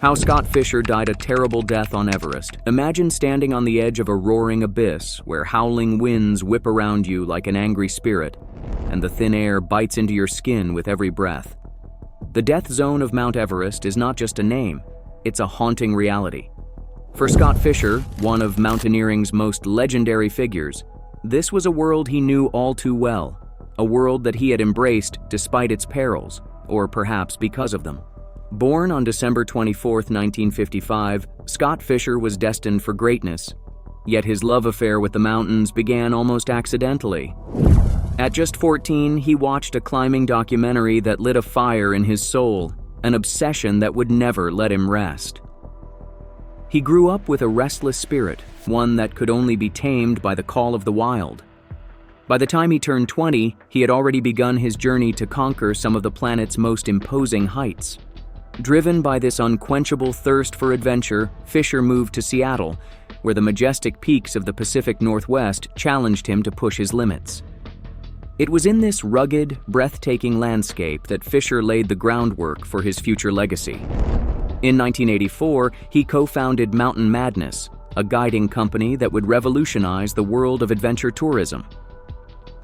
How Scott Fischer died a terrible death on Everest. Imagine standing on the edge of a roaring abyss where howling winds whip around you like an angry spirit, and the thin air bites into your skin with every breath. The death zone of Mount Everest is not just a name, it's a haunting reality. For Scott Fischer, one of mountaineering's most legendary figures, this was a world he knew all too well, a world that he had embraced despite its perils, or perhaps because of them. Born on December 24, 1955, Scott Fischer was destined for greatness, yet his love affair with the mountains began almost accidentally. At just 14, he watched a climbing documentary that lit a fire in his soul, an obsession that would never let him rest. He grew up with a restless spirit, one that could only be tamed by the call of the wild. By the time he turned 20, he had already begun his journey to conquer some of the planet's most imposing heights. Driven by this unquenchable thirst for adventure, Fischer moved to Seattle, where the majestic peaks of the Pacific Northwest challenged him to push his limits. It was in this rugged, breathtaking landscape that Fischer laid the groundwork for his future legacy. In 1984, he co-founded Mountain Madness, a guiding company that would revolutionize the world of adventure tourism.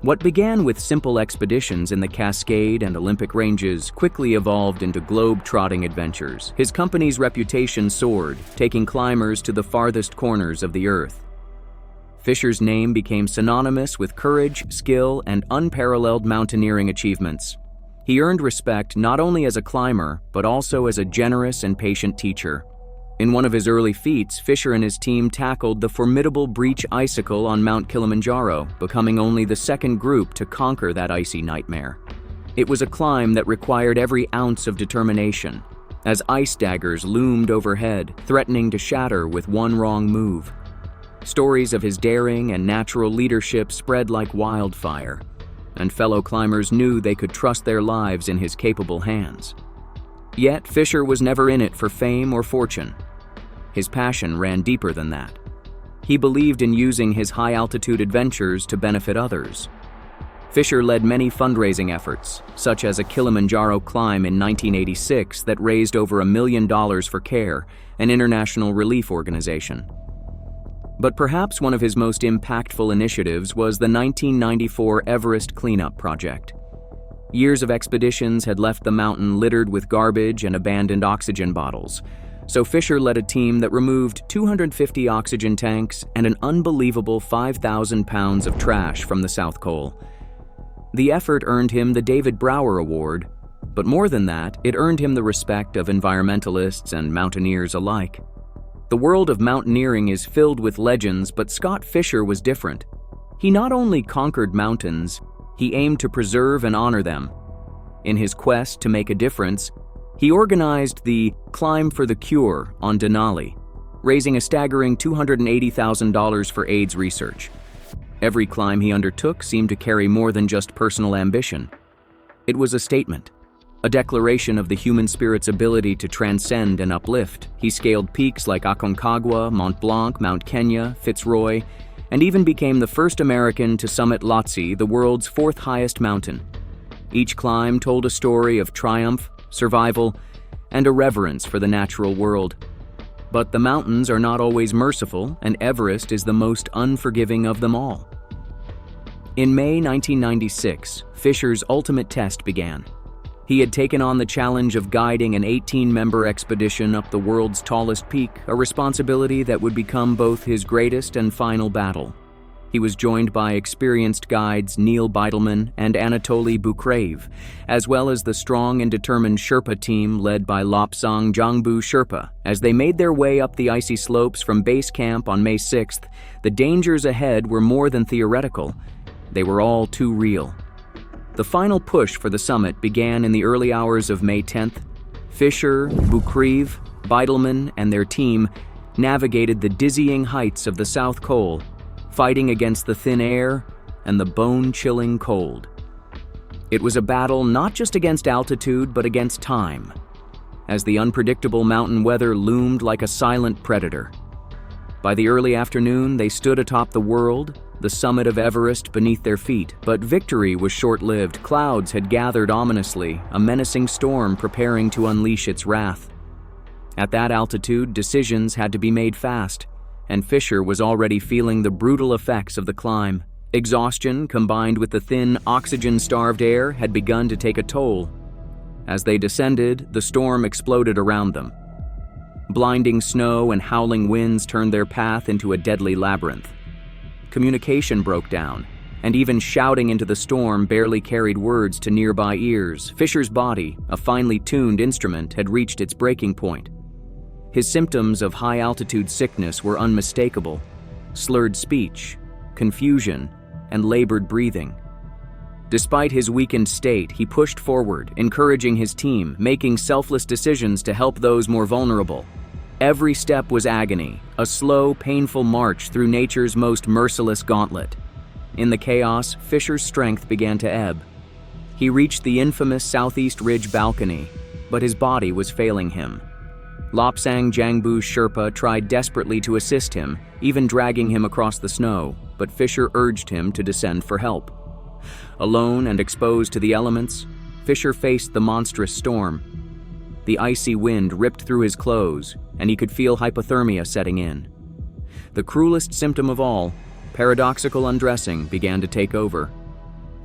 What began with simple expeditions in the Cascade and Olympic ranges quickly evolved into globe-trotting adventures. His company's reputation soared, taking climbers to the farthest corners of the earth. Fischer's name became synonymous with courage, skill, and unparalleled mountaineering achievements. He earned respect not only as a climber, but also as a generous and patient teacher. In one of his early feats, Fischer and his team tackled the formidable Breach Icicle on Mount Kilimanjaro, becoming only the second group to conquer that icy nightmare. It was a climb that required every ounce of determination, as ice daggers loomed overhead, threatening to shatter with one wrong move. Stories of his daring and natural leadership spread like wildfire, and fellow climbers knew they could trust their lives in his capable hands. Yet Fischer was never in it for fame or fortune. His passion ran deeper than that. He believed in using his high-altitude adventures to benefit others. Fischer led many fundraising efforts, such as a Kilimanjaro climb in 1986 that raised over $1 million for CARE, an international relief organization. But perhaps one of his most impactful initiatives was the 1994 Everest cleanup project. Years of expeditions had left the mountain littered with garbage and abandoned oxygen bottles, so Fischer led a team that removed 250 oxygen tanks and an unbelievable 5,000 pounds of trash from the South Col. The effort earned him the David Brower Award, but more than that, it earned him the respect of environmentalists and mountaineers alike. The world of mountaineering is filled with legends, but Scott Fischer was different. He not only conquered mountains, he aimed to preserve and honor them. In his quest to make a difference, he organized the Climb for the Cure on Denali, raising a staggering $280,000 for AIDS research. Every climb he undertook seemed to carry more than just personal ambition. It was a statement, a declaration of the human spirit's ability to transcend and uplift. He scaled peaks like Aconcagua, Mont Blanc, Mount Kenya, Fitzroy, and even became the first American to summit Lhotse, the world's fourth highest mountain. Each climb told a story of triumph, survival, and a reverence for the natural world. But the mountains are not always merciful, and Everest is the most unforgiving of them all. In May 1996, Fischer's ultimate test began. He had taken on the challenge of guiding an 18-member expedition up the world's tallest peak, a responsibility that would become both his greatest and final battle. He was joined by experienced guides Neil Beitelman and Anatoly Bukrave, as well as the strong and determined Sherpa team led by Lopsang Jangbu Sherpa. As they made their way up the icy slopes from base camp on May 6th, the dangers ahead were more than theoretical. They were all too real. The final push for the summit began in the early hours of May 10th. Fischer, Bukrave, Beitelman, and their team navigated the dizzying heights of the South Col, fighting against the thin air and the bone-chilling cold. It was a battle not just against altitude, but against time, as the unpredictable mountain weather loomed like a silent predator. By the early afternoon, they stood atop the world, the summit of Everest beneath their feet, but victory was short-lived. Clouds had gathered ominously, a menacing storm preparing to unleash its wrath. At that altitude, decisions had to be made fast, and Fischer was already feeling the brutal effects of the climb. Exhaustion, combined with the thin, oxygen-starved air, had begun to take a toll. As they descended, the storm exploded around them. Blinding snow and howling winds turned their path into a deadly labyrinth. Communication broke down, and even shouting into the storm barely carried words to nearby ears. Fischer's body, a finely tuned instrument, had reached its breaking point. His symptoms of high-altitude sickness were unmistakable: slurred speech, confusion, and labored breathing. Despite his weakened state, he pushed forward, encouraging his team, making selfless decisions to help those more vulnerable. Every step was agony, a slow, painful march through nature's most merciless gauntlet. In the chaos, Fischer's strength began to ebb. He reached the infamous Southeast Ridge balcony, but his body was failing him. Lopsang Jangbu's Sherpa tried desperately to assist him, even dragging him across the snow, but Fischer urged him to descend for help. Alone and exposed to the elements, Fischer faced the monstrous storm. The icy wind ripped through his clothes, and he could feel hypothermia setting in. The cruelest symptom of all, paradoxical undressing, began to take over.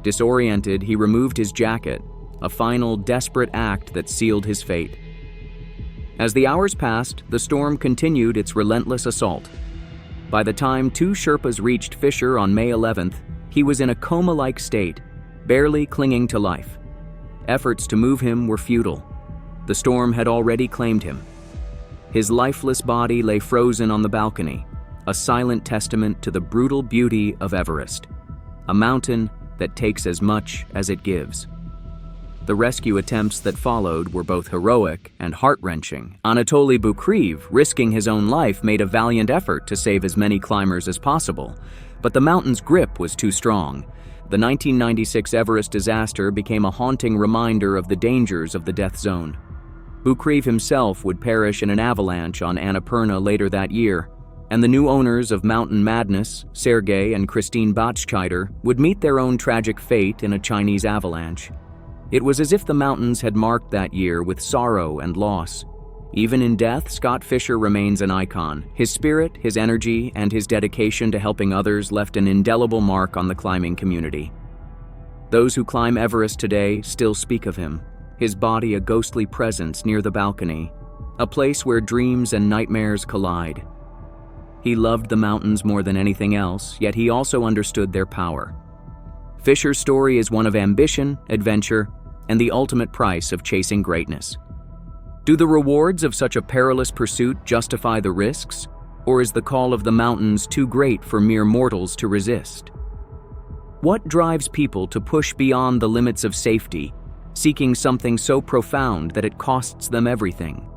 Disoriented, he removed his jacket, a final, desperate act that sealed his fate. As the hours passed, the storm continued its relentless assault. By the time two Sherpas reached Fischer on May 11th, he was in a coma-like state, barely clinging to life. Efforts to move him were futile. The storm had already claimed him. His lifeless body lay frozen on the balcony, a silent testament to the brutal beauty of Everest, a mountain that takes as much as it gives. The rescue attempts that followed were both heroic and heart-wrenching. Anatoly Bukreev, risking his own life, made a valiant effort to save as many climbers as possible, but the mountain's grip was too strong. The 1996 Everest disaster became a haunting reminder of the dangers of the death zone. Bukreev himself would perish in an avalanche on Annapurna later that year, and the new owners of Mountain Madness, Sergei and Christine Batscheider, would meet their own tragic fate in a Chinese avalanche. It was as if the mountains had marked that year with sorrow and loss. Even in death, Scott Fischer remains an icon. His spirit, his energy, and his dedication to helping others left an indelible mark on the climbing community. Those who climb Everest today still speak of him, his body a ghostly presence near the balcony, a place where dreams and nightmares collide. He loved the mountains more than anything else, yet he also understood their power. Fischer's story is one of ambition, adventure, and the ultimate price of chasing greatness. Do the rewards of such a perilous pursuit justify the risks, or is the call of the mountains too great for mere mortals to resist? What drives people to push beyond the limits of safety, seeking something so profound that it costs them everything?